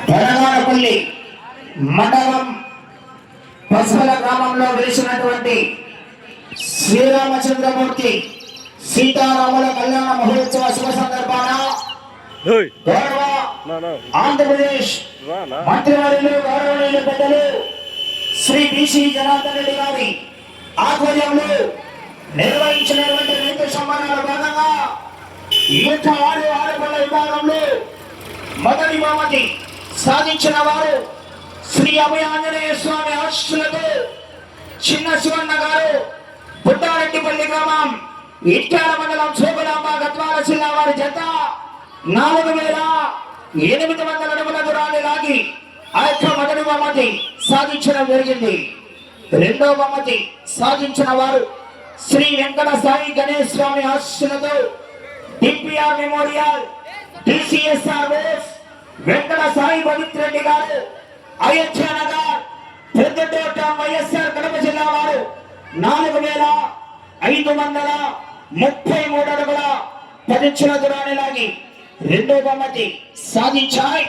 తెలంగాణపల్లి మండలం పసల గ్రామంలో వెలిసినటువంటి శ్రీరామచంద్రమూర్తి సీతారాముల కళ్యాణ మహోత్సవ శుభ సందర్భాన గౌరవ ఆంధ్రప్రదేశ్ మంత్రివర్యులు గౌరవనీయులు పెద్దలు శ్రీ బీసీ జనార్దన్ రెడ్డి గారి ఆధ్వర్యంలో నిర్వహించినటువంటి రైతు సమ్మానాల భాగంగా యుద్ధ ఆడపల్ల విభాగంలో మొదటి బహుమతి సాధించిన వారు శ్రీ అభయ ఆంజనేయ స్వామి ఆశీస్సులతో చిన్న శివన్న గారు పుట్టారెడ్డిపల్లి గ్రామం ఇట్టాల మండలం శోభలాంబ గద్వాల జిల్లా వారి జత 4800 అడుగుల దూరాన్ని లాగి ఆ యొక్క మొదటి బహుమతి సాధించడం జరిగింది. రెండో బహుమతి సాధించిన వారు శ్రీ వెంకట సాయి గణేష్ స్వామి ఆశీస్సులతో DPR memorial DCSR Venkata Sai Pavitra Reddy గారు అయోధ్య నగర్ పెద్దకోట వైఎస్ఆర్ కడప జిల్లా వారు 4533 అడుగుల 10 ఇంచుల దూరాన్ని లాగి రెండో బహుమతి సాధించాయి.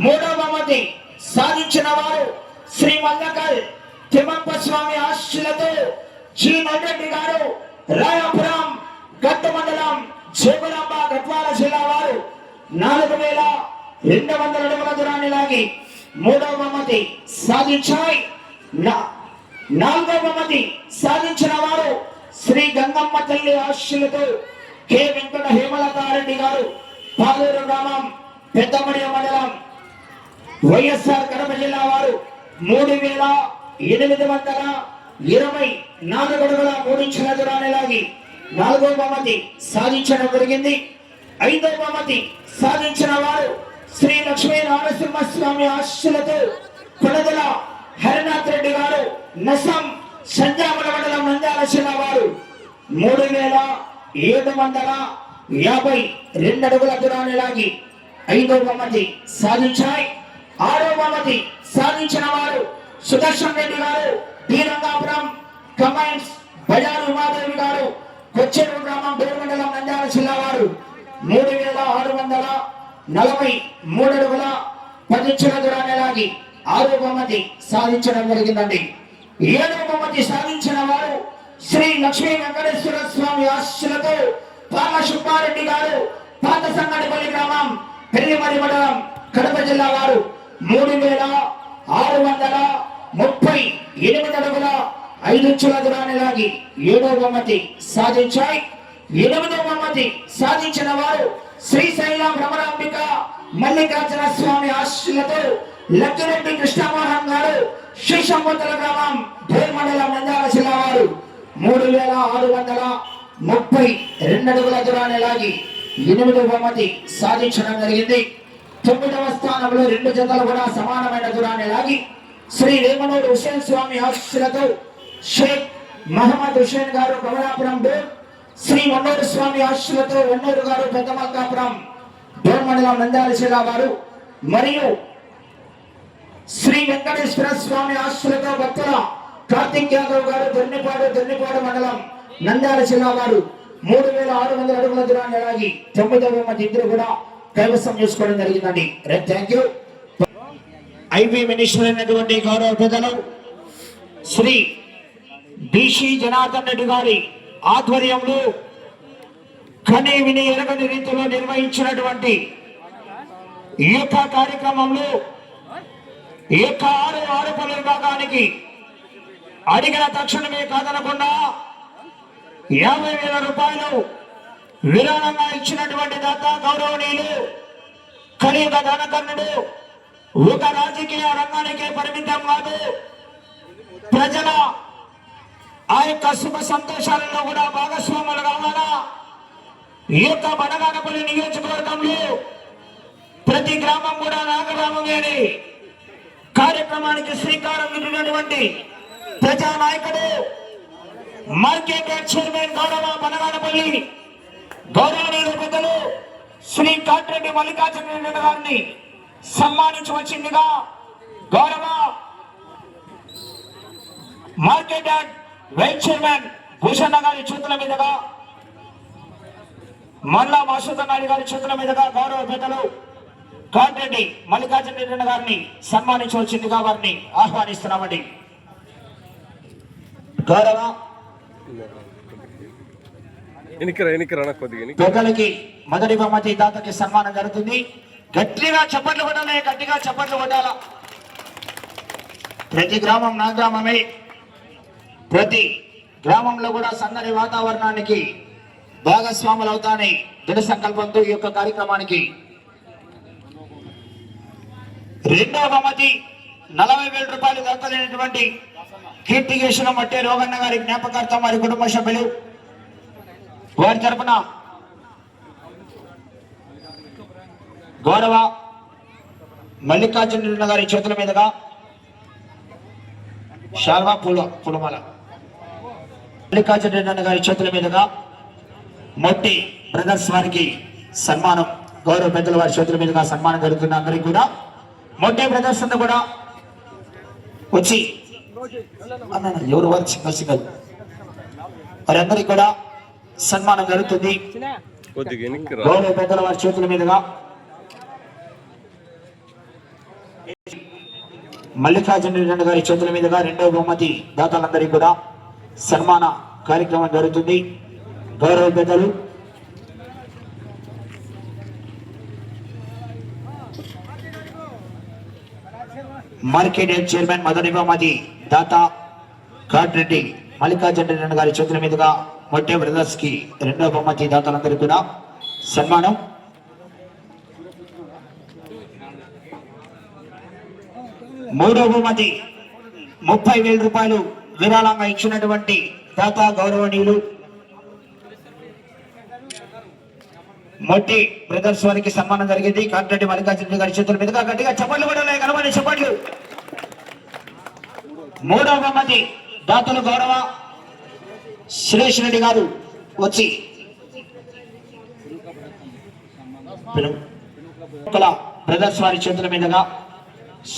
మూడో బహుమతి సాధించిన వారు శ్రీ మల్లకల్ తిమ్మప్ప స్వామి ఆశీస్సులతో జి నడ్రెడ్డి గారు రాయాపురం గట్టు మండలం శోభలాంబ గద్వాల జిల్లా వారు 4200 అడుగుల దూరాన్ని లాగి మూడో బహుమతి సాధించాయి. నాలుగో బహుమతి సాధించిన వారు శ్రీ గంగమ్మ తల్లి ఆశీస్సులతో కె వెంకట హేమలతారెడ్డి గారు పాలూరు గ్రామం పెద్దమడియ మండలం వైఎస్ఆర్ కడప జిల్లా వారు 3824 అడుగుల 3 ఇంచుల దూరాన్ని లాగి నాలుగో బహుమతి సాధించడం జరిగింది. ఐదో బహుమతి సాధించిన వారు శ్రీ లక్ష్మీ నారసింహస్వామి ఆశీస్సులతో కొడదల హరినాథ్ రెడ్డి గారు నసం సంజామల మండలం నంద్యాల జిల్లా వారు 3752 అడుగుల దూరాన్ని లాగి ఐదో బహుమతి సాధించాయి. ఆరో బహుమతి సాధించిన వారు సుదర్శన్ రెడ్డి గారు శ్రీరంగాపురం కమైన్స్ బజారు ఉమాదేవి గారు కొచ్చేరు గ్రామం బేరు మండలం నంద్యాల జిల్లా వారు 3643 అడుగుల 10 ఇంచుల దూరాన్ని లాగి ఆరో బహుమతి సాధించడం జరిగిందండి. ఏడో బహుమతి సాధించిన వారు శ్రీ లక్ష్మీ వెంకటేశ్వర స్వామి ఆశీస్సులతో పాల సుబ్బారెడ్డి గారు పాత సంగడిపల్లి గ్రామం పెళ్లిమరి మండలం కడప జిల్లా వారు 3638 అడుగుల 5 ఇంచుల దూరాన్ని లాగి ఏడో బహుమతి సాధించాయి. ఎనిమిదో బహుమతి సాధించిన వారు శ్రీశైలం రమణాంబిక మల్లికార్జున స్వామి ఆశీస్సులతో లక్కిరెడ్డి కృష్ణమోహన్ గారు శ్రీశంబోతల గ్రామం భేర్ మండలం నంద్యాల జిల్లా వారు 3632 అడుగుల దూరాన్ని లాగి ఎనిమిదో బహుమతి సాధించడం జరిగింది. 9వ స్థానంలో 2 జతలు కూడా సమానమైన దూరాన్ని లాగి శ్రీ రేమనూరు హుసేన్ స్వామి ఆశీస్సులతో షేక్ మహమ్మద్ హుసేన్ గారు కమలాపురం డోర్ శ్రీ వన్నూరు స్వామి ఆశీస్సులతో వన్నూరు గారు పెద్దమల్కాపురం డోర్ మండలం నంద్యాల జిల్లా వారు మరియు శ్రీ వెంకటేశ్వర స్వామి ఆశీస్సులతో భక్తుల కార్తిక్ యాదవ్ గారు దొన్నిపాడు మండలం నంద్యాల జిల్లా వారు 3600 అడుగుల దూరాన్ని లాగి 9వ బహుమతి ఇద్దరు కూడా కైవసం చేసుకోవడం జరిగిందండి. Thank you. ఐబీ మినిస్టర్ అయినటువంటి గౌరవ పెద్దలు శ్రీ బీసీ జనార్దన్ రెడ్డి గారి ఆధ్వర్యంలో కని విని ఎరగని రీతిలో నిర్వహించినటువంటి ఈ యొక్క కార్యక్రమంలో ఈ యొక్క ఆడపల్లి విభాగానికి అడిగిన తక్షణమే కాదనకుండా 50,000 రూపాయలు విరాళంగా ఇచ్చినటువంటి దాత గౌరవనీయులు కలియుగ దానకర్ణుడు ఒక రాజకీయ రంగానికే పరిమితం కాదు, ప్రజల ఆ యొక్క సుఖ సంతోషాలలో కూడా భాగస్వాములు కావాలా. ఈ యొక్క బనగానపల్లి నియోజకవర్గంలో ప్రతి గ్రామం కూడా నాగరామమే అని కార్యక్రమానికి శ్రీకారం చుట్టినటువంటి ప్రజానాయకుడు మార్కెట్ చైర్మన్ గౌరవ బనగానపల్లి గౌరవనీయుల పెద్దలు శ్రీ కాటిరెడ్డి మల్లికార్జున రెడ్డి గారిని సన్మానించవలసిందిగా గౌరవ మార్కెట్ వైస్ చైర్మన్ భూషణ గారి చేతుల మీదుగా మల్లా మాసూద్ గారి చేతుల మీదుగా గౌరవ పెద్దలు కాంట్రెడ్డి మల్లికార్జున రెడ్డి గారిని సన్మానించవలసిందిగా వారిని ఆహ్వానిస్తున్నామండి. గౌరవ పెద్దలకి మొదటి బహుమతి దాతకి సన్మానం జరుగుతుంది. గట్టిగా చప్పట్లు కొట్టాలి, గట్టిగా చప్పట్లు కొట్టాలా. ప్రతి గ్రామం నా గ్రామమే, ప్రతి గ్రామంలో కూడా సందడి వాతావరణానికి భాగస్వాములు అవుతానని దృఢ సంకల్పంతో ఈ యొక్క కార్యక్రమానికి రెండవ బహుమతి 40,000 రూపాయలు దక్కలేనటువంటి కీర్తికేశ్వరం మట్టే రోగన్న గారి జ్ఞాపకార్థం వారి కుటుంబ సభ్యులు వారి తరపున గౌరవ మల్లికార్జున గారి చేతుల మీదుగా శాల్వా పూలమాల మల్లికార్జున గారి చేతుల మీదుగా మొట్టి బ్రదర్స్ వారికి సన్మానం, గౌరవ పెద్దల వారి చేతుల మీదుగా సన్మానం జరుగుతున్న అందరికీ కూడా మొట్టి బ్రదర్స్ అంతా కూడా వచ్చి ఎవరు వారు సింగల్ వారందరికీ కూడా సన్మానం జరుగుతుంది. గౌరవ పెద్దల వారి చేతుల మీదుగా మల్లికార్జున గారి చేతుల మీదుగా రెండవ బహుమతి దాతలందరికీ కూడా సన్మాన కార్యక్రమం జరుగుతుంది. గౌరవ పెద్దలు మార్కెట్ చైర్మన్ మొదటి బహుమతి దాత కాట్రెడ్డి మల్లికార్జున గారి చేతుల మీదుగా మొట్టే బ్రదర్స్ కి రెండవ బహుమతి దాతలందరికీ కూడా సన్మానం. మూడవ బహుమతి 30,000 రూపాయలు విరాళంగా ఇచ్చినటువంటి దాత గౌరవనీయులు మొట్టి బ్రదర్స్ వారికి సన్మానం జరిగింది. కాట్రెడ్డి మల్లికార్జున గారి చేతుల మీదుగా గట్టిగా చప్పట్లు కూడా కనబడి చప్పట్లు. మూడవ బహుమతి దాతలు గౌరవ సురేష్ రెడ్డి గారు వచ్చి బ్రదర్స్ వారి చేతుల మీదుగా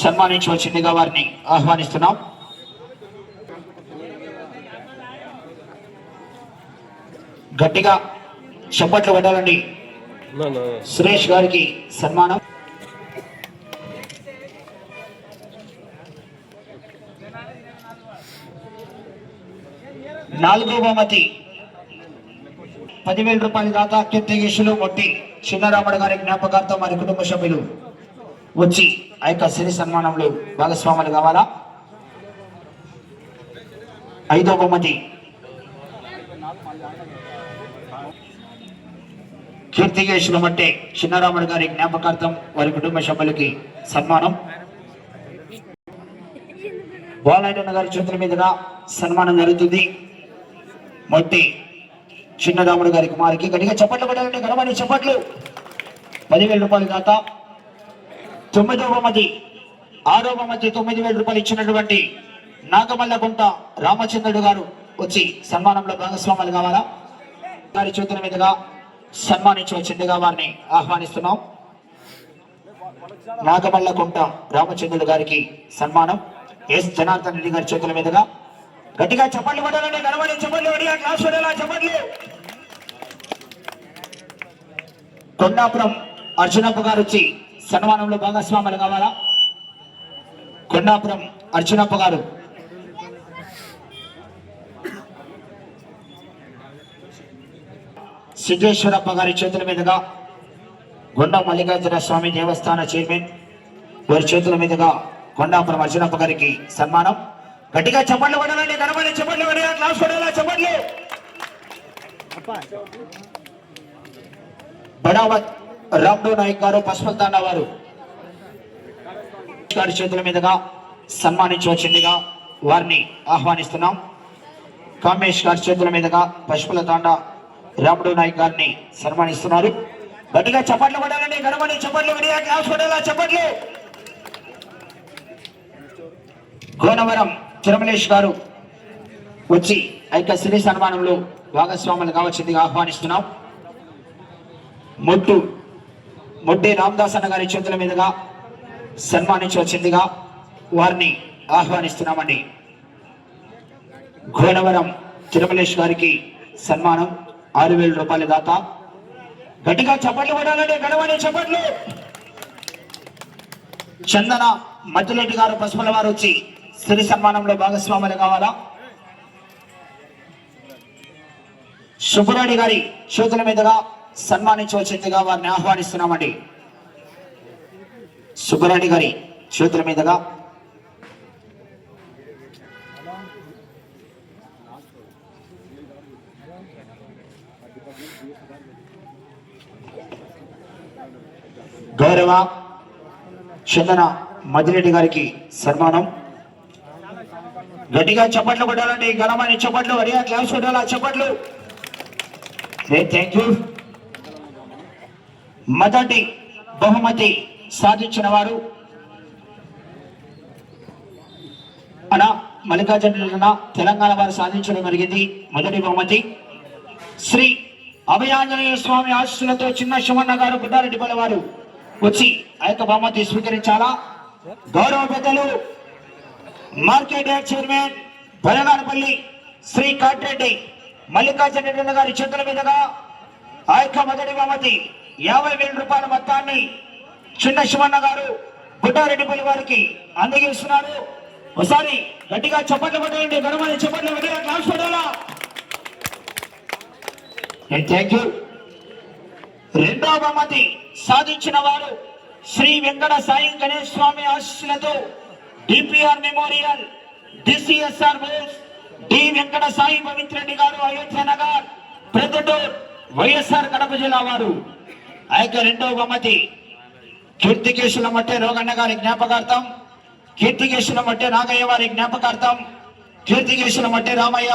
సన్మానించవలసిందిగా వారిని ఆహ్వానిస్తున్నాం. గట్టిగా చప్పట్లు పడాలండి. సురేష్ గారికి సన్మానం. నాలుగో బహుమతి 10,000 రూపాయల దాత కీర్తికేశులు మొట్టి చిన్నరాముడు గారి జ్ఞాపకార్థం వారి కుటుంబ సభ్యులు వచ్చి ఆ యొక్క సిరి సన్మానంలో భాగస్వాములు కావాలా. ఐదో బహుమతి కీర్తికేశులు మట్టే చిన్నరాముడు గారి జ్ఞాపకార్థం వారి కుటుంబ సభ్యులకి సన్మానం. బాలయ్య గారి చేతుల మీదుగా సన్మానం జరుగుతుంది. మొట్టి చిన్నరాముడు గారి కుమారికి గట్టిగా చప్పట్లు పడాలంటే గణమని చప్పట్లు. 10,000 రూపాయలు దాత. 9వ బహుమతి 6వ బహుమతి 9,000 రూపాయలు ఇచ్చినటువంటి నాగమల్లగుంట రామచంద్రుడు గారు వచ్చి సన్మానంలో భాగస్వాములు కావాలా. గారి చేతుల మీదుగా సన్మానించవలసిందిగా వారిని ఆహ్వానిస్తున్నాం. నాగమల్లగుంట రామచంద్రుడు గారికి సన్మానం. ఎస్ జనార్దన్ రెడ్డి గారి చేతుల మీదుగా గట్టిగా చప్పట్లు పడాలండి గణమని చప్పట్లు పడిగా క్లాస్ పడేలా చప్పట్లు. కొండాపురం అర్జునప్ప గారు వచ్చి సన్మానంలో భాగస్వాములు కావాలా. కొండాపురం అర్జునప్ప గారు సిద్ధేశ్వరప్ప గారి చేతుల మీదుగా కొండ మల్లికార్జున స్వామి దేవస్థాన చైర్మన్ వారి చేతుల మీదుగా కొండాపురం అర్జునప్ప గారికి సన్మానం. గట్టిగా చప్పట్లు పడాలండి గణపతి చప్పట్లు పడేలా క్లాస్ పడేలా చప్పట్లు. బడావత్ రామ్డో నాయక్ గారు పశుపతాండ వారు గారి చేతుల మీదుగా సన్మానించవలసిందిగా వారిని ఆహ్వానిస్తున్నాం. కామేష్ గారి చేతుల మీదుగా పశుపుల తాండ రాముడు నాయక్ గారిని సన్మానిస్తున్నారు. గట్టిగా చప్పట్లు పడాలండి గణపతి చప్పట్లు పడేలా క్లాస్ పడేలా చప్పట్లు. గోనవరం తిరుమలేష్ గారు వచ్చి ఐక్య శ్రీ సన్మానంలో భాగస్వాములు కావచ్చిందిగా ఆహ్వానిస్తున్నాం. మొట్టి రామదాస్ అన్న గారి చేతుల మీదుగా సన్మానించవచ్చిందిగా వారిని ఆహ్వానిస్తున్నామండి. గోనవరం తిరుమలేష్ గారికి సన్మానం 6,000 రూపాయల దాత. గట్టిగా చప్పట్లు పడాలండి గణమని చప్పట్లు. చందన మద్దిరెడ్డి గారు పసుపుల వారు వచ్చి సిరి సన్మానంలో భాగస్వాములు కావాలా? సుబ్బురెడ్డి గారి చేతుల మీదుగా సన్మానించవలసిందిగా వారిని ఆహ్వానిస్తున్నామండి. సుబ్బురెడ్డి గారి చేతుల మీదుగా గౌరవ చందన మద్దిరెడ్డి గారికి సన్మానం. గట్టిగా చప్పట్లు కొట్టాలండి, ఘనమైన చప్పట్లు, అడిగా క్లాస్ కొట్టాలా చప్పట్లు. Thank you. మొదటి బహుమతి సాధించిన వారు అనా మల్లికార్జున తెలంగాణ వారు సాధించడం జరిగింది. మొదటి బహుమతి శ్రీ అభయాంజనేయ స్వామి ఆశీస్సులతో చిన్న శివన్న గారు గుడ్డారెడ్డిపల్లి వారు వచ్చి ఆ యొక్క బహుమతి స్వీకరించాలా? గౌరవ పెద్దలు market yard chairman Balaganapalli Shri Katireddy Mallikarjuna గారి చేతుల మీదుగా ఆ యొక్క మొదటి బహుమతి 50,000 రూపాయల మొత్తాన్ని చిన్న శివన్న గారు గుడ్డారెడ్డిపల్లి వారికి అందజేస్తున్నారు. ఒకసారి గట్టిగా చప్పట్లు కొట్టాలండి, ఘనమైన చప్పట్లు గట్టిగా క్లాస్ కొట్టాలా? Thank you. రెండవ బహుమతి సాధించిన వారు శ్రీ వెంకట సాయి గణేష్ స్వామి ఆశీస్సులతో DPR memorial DCSR Bose D Venkata Sai Pavitra Reddy గారు అయోధ్య నగర్ ప్రొద్దుటూరు వైఎస్ఆర్ కడప జిల్లా వారు. ఆ యొక్క రెండవ బహుమతి కీర్తికేశుల మట్టే రోగన్న గారి జ్ఞాపకార్థం, కీర్తికేశుల మట్టే నాగయ్య వారి జ్ఞాపకార్థం, కీర్తికేశుల మట్టే రామయ్య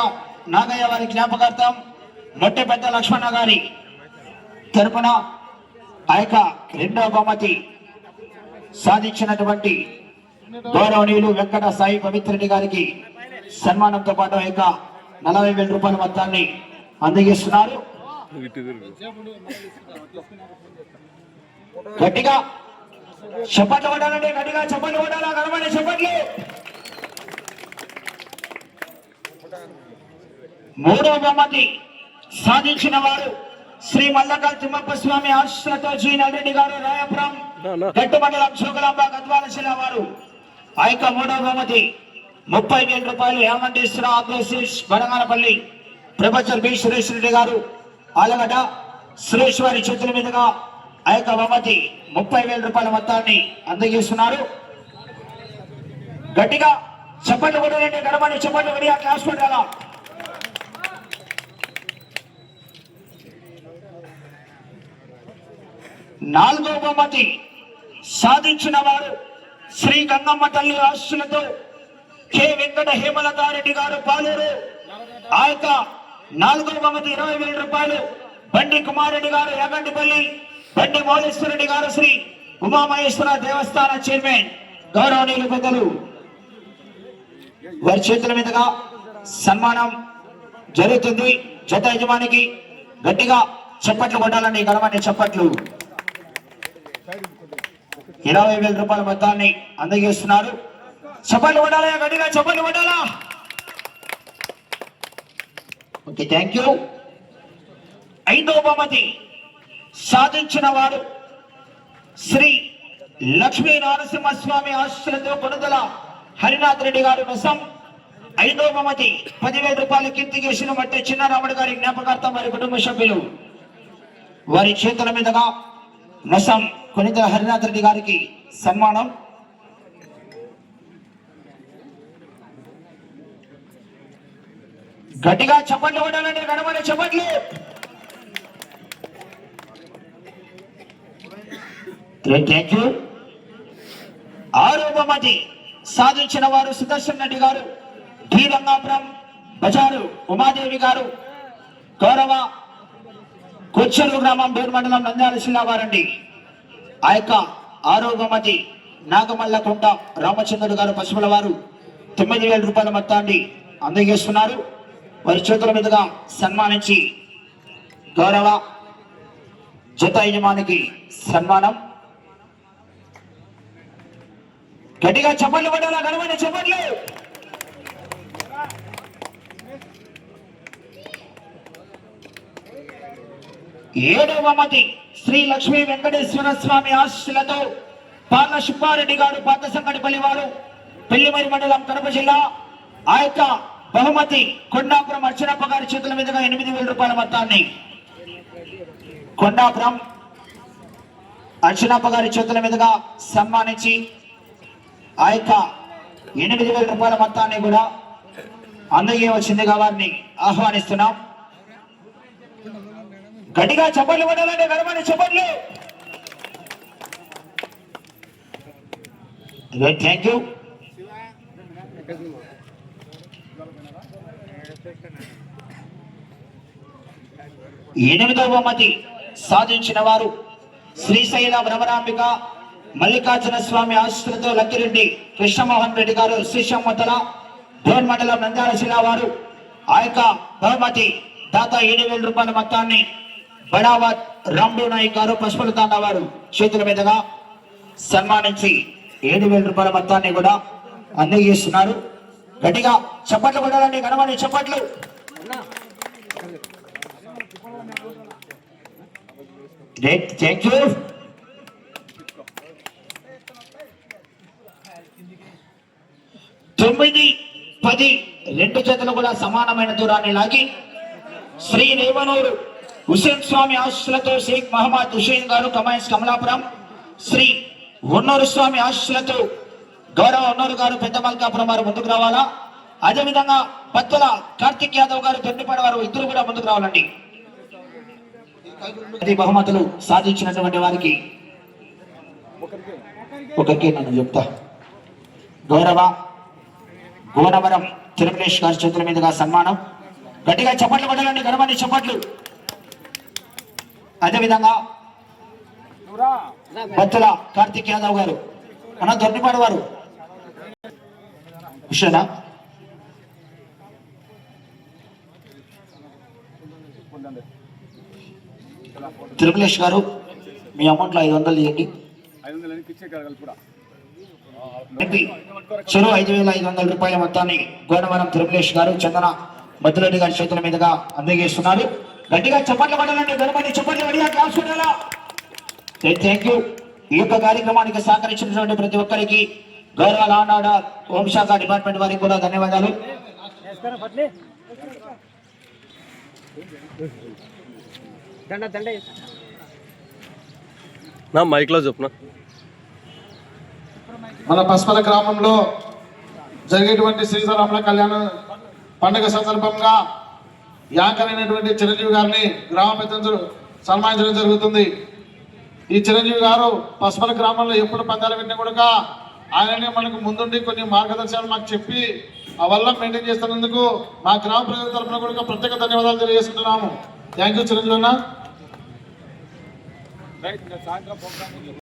నాగయ్య వారి జ్ఞాపకార్థం, మొట్టె పెద్ద లక్ష్మణ గారి తరపున ఆ యొక్క రెండవ బహుమతి సాధించినటువంటి గౌరవనీయులు వెంకట సాయి పవిత్రెడ్డి గారికి సన్మానంతో పాటు ఆ యొక్క 40,000 రూపాయల మొత్తాన్ని అందజేస్తున్నారు. గట్టిగా చప్పట్లు కొట్టాలండి, గట్టిగా చప్పట్లు కొట్టాలా, ఘనమైన చప్పట్లు. మూడవ బహుమతి సాధించిన వారు శ్రీ మల్లకల్ తిమ్మప్ప స్వామి ఆశీస్సులతో జి నల్రెడ్డి గారు రాయపురం గట్టు మండలం శోకలాంబ గద్వాల జిల్లా వారు. ఆ యొక్క మూడవ బహుమతి 30,000 రూపాయలు యామంటేశ్వర ఆగ్రోసిస్ బనగానపల్లి ప్రొఫెసర్ బి సురేష్ రెడ్డి గారు ఆలగడ్డ సురేష్ వారి చేతుల మీదుగా ఆ యొక్క బహుమతి 30,000 రూపాయల మొత్తాన్ని అందజేస్తున్నారు. గట్టిగా చప్పట్లు కొట్టాలంటే గడమని చప్పట్లు కొడి ఆ క్లాస్ కొట్టాలా? నాలుగవ బహుమతి సాధించిన వారు శ్రీ గంగమ్మ తల్లి ఆశీస్సులతో కె వెంకట హేమలతారెడ్డి గారు పాలూరు. ఆ యొక్క నాలుగవ బహుమతి 20,000 రూపాయలు బండి కుమారెడ్డి గారు యాగంటిపల్లి, బండి మౌలేశ్వరరెడ్డి గారు శ్రీ ఉమామహేశ్వర దేవస్థాన చైర్మన్ గౌరవనీయులు పెద్దలు వారి చేతుల మీదుగా సన్మానం జరుగుతుంది. జత యజమానికి గట్టిగా చప్పట్లు కొట్టాలని గడమని చప్పట్లు. 20,000 రూపాయల మొత్తాన్ని అందజేస్తున్నారు. చప్పట్లు కొట్టాలా, గట్టిగా చప్పట్లు కొట్టాలా? Okay, thank you. ఐదవ బహుమతి సాధించిన వారు శ్రీ లక్ష్మీ నరసింహస్వామి ఆశీస్సులతో కొనుదల హరినాథ్ రెడ్డి గారు నొసం. ఐదవ బహుమతి 10,000 రూపాయల కీర్తికేశులు మట్టే చిన్నరాముడు గారి జ్ఞాపకార్థం వారి కుటుంబ సభ్యులు వారి చేతుల మీదుగా నొసం కొనిదల హరినాథ్ రెడ్డి గారికి సన్మానం. గట్టిగా చప్పట్లు కొట్టాలంటే గడమని చప్పట్లు. Thank you. ఆరో బహుమతి సాధించిన వారు సుదర్శన్ రెడ్డి గారు డి రంగాపురం బజారు ఉమాదేవి గారు గౌరవ కొచ్చెరు గ్రామం డోర్ మండలం నంద్యాల జిల్లా వారండి. ఆ యొక్క ఆరో బహుమతి నాగమల్లకుంట రామచంద్రుడు గారు పశువుల వారు 9,000 రూపాయల మొత్తాన్ని అందజేస్తున్నారు. వారి చేతుల మీదుగా సన్మానించి గౌరవ జత యజమానికి సన్మానం. గట్టిగా చప్పట్లు పడాలా, ఘనమైన చప్పట్లు. ఏడవ బహుమతి శ్రీ లక్ష్మీ వెంకటేశ్వర స్వామి ఆశీస్సులతో పాల సుబ్బారెడ్డి గారు పాత సంగడిపల్లి వారు పెళ్లిమరి మండలం కడప జిల్లా. ఆ యొక్క బహుమతి కొండాపురం అర్చనప్ప గారి చేతుల మీదుగా 8,000 రూపాయల మొత్తాన్ని కొండాపురం అర్చనప్ప గారి చేతుల మీదుగా సన్మానించి ఆ యొక్క 8,000 రూపాయల మొత్తాన్ని కూడా అందజేయవలసిందిగా వారిని ఆహ్వానిస్తున్నాం. గట్టిగా చప్పట్లు కొట్టాలంటే గర్వాన్ని చప్పట్లు. Thank you. ఎనిమిదవ బహుమతి సాధించిన వారు శ్రీశైల భ్రమరాంబిక మల్లికార్జున స్వామి ఆశీస్సులతో లక్కిరెడ్డి కృష్ణమోహన్ రెడ్డి గారు శ్రీశమ్మతల డోన్ మండలం నంద్యాల జిల్లా వారు. ఆ యొక్క బహుమతి దాత 7,000 రూపాయల మొత్తాన్ని బడావత్ రామ్డూ నాయక్ గారు పశువుల తాండా వారు చేతుల మీదుగా సన్మానించి 7,000 రూపాయల మొత్తాన్ని కూడా అందజేస్తున్నారు. గట్టిగా చప్పట్లు కొట్టాలండి గణవాణి చప్పట్లు. Thank you. తొమ్మిది 10 రెండు జతలు కూడా సమానమైన దూరాన్ని లాగి శ్రీ రేవనూరు హుసేన్ స్వామి ఆశీస్సులతో షేక్ మహమ్మద్ హుసేన్ గారు కమాయిస్ కమలాపురం, శ్రీ ఉన్నూరు స్వామి ఆశీస్సులతో గౌరవ ఉన్నూరు గారు పెద్ద మల్కాపురం వారు ముందుకు రావాలా. అదేవిధంగా పత్తుల కార్తిక్ యాదవ్ గారు దొడ్డిపాడు వారు ఇద్దరు కూడా ముందుకు రావాలండి. బహుమతులు సాధించినటువంటి వారికి ఒకరికి నన్ను చెప్తా. గౌరవ గోనవరం తిరుమలేష్ గారి చేతుల మీదుగా సన్మానం. గట్టిగా చప్పట్లు కొట్టాలండి గర్వాన్ని చప్పట్లు. అదేవిధంగా పత్తుల కార్తిక్ యాదవ్ గారు అన్న దొడ్డిపాడు వారు విషయనా తిరుమలేష్ గారు మీ అమౌంట్ లో 500 ఇవ్వండి. చెరువు 5,500 రూపాయల మొత్తాన్ని గోనవరం తిరుమలేష్ గారు చందన మద్దురెడ్డి గారి చేతుల మీదుగా అందజేస్తున్నారు. గట్టిగా చప్పట్లు పడాలండి గణపతి చప్పట్లు అడిగా క్లాస్ కొట్టాలా. Thank you. ఈ యొక్క కార్యక్రమానికి సహకరించినటువంటి ప్రతి ఒక్కరికి గౌరవ లా అండ్ ఆర్డర్ హోంశాఖ డిపార్ట్మెంట్ వారికి కూడా ధన్యవాదాలు. మైక్ లో చెప్పు. మన పస్పల గ్రామంలో జరిగేటువంటి శ్రీరాముల కళ్యాణ పండుగ సందర్భంగా యాంకర్ అయినటువంటి చిరంజీవి గారిని గ్రామ పెద్దలు సన్మానించడం జరుగుతుంది. ఈ చిరంజీవి గారు పస్పల గ్రామంలో ఎప్పుడు పందాలు పెట్టినా కూడా ఆయననే మనకు ముందుండి కొన్ని మార్గదర్శనాలు మాకు చెప్పి ఆ వల్ల మెయింటైన్ చేస్తున్నందుకు మా గ్రామ ప్రజల తరఫున కూడా ప్రత్యేక ధన్యవాదాలు తెలియజేస్తున్నాము. థ్యాంక్ యూ చిరంజీవి అన్న.